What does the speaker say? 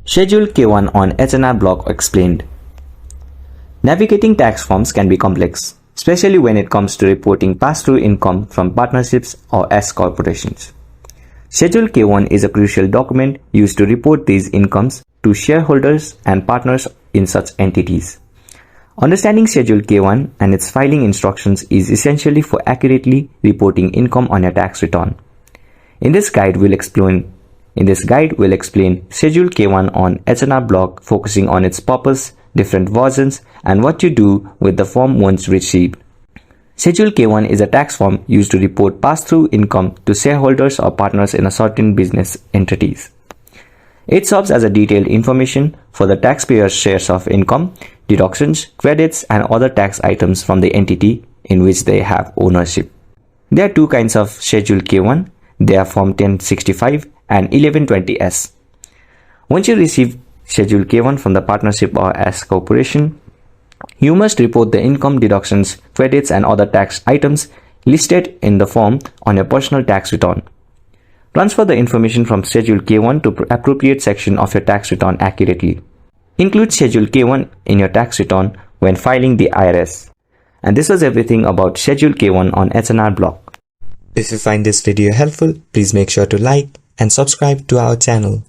Schedule K-1 on H&R block explained. Navigating tax forms can be complex, especially when it comes to reporting pass-through income from partnerships or S corporations. Schedule K-1 is a crucial document used to report these incomes to shareholders and partners in such entities. Understanding Schedule K-1 and its filing instructions is essential for accurately reporting income on your tax return. In this guide, we'll explain Schedule K-1 on H&R block, focusing on its purpose, different versions, and what you do with the form once received. Schedule K-1 is a tax form used to report pass-through income to shareholders or partners in a certain business entities. It serves as a detailed information for the taxpayer's shares of income, deductions, credits, and other tax items from the entity in which they have ownership. There are two kinds of Schedule K-1. They are Form 1065 and 1120S. Once you receive Schedule K-1 from the partnership or S corporation, you must report the income, deductions, credits, and other tax items listed in the form on your personal tax return. Transfer the information from Schedule K-1 to appropriate section of your tax return accurately. Include Schedule K-1 in your tax return when filing the IRS. And this was everything about Schedule K-1 on H&R block. If you find this video helpful, please make sure to like and subscribe to our channel.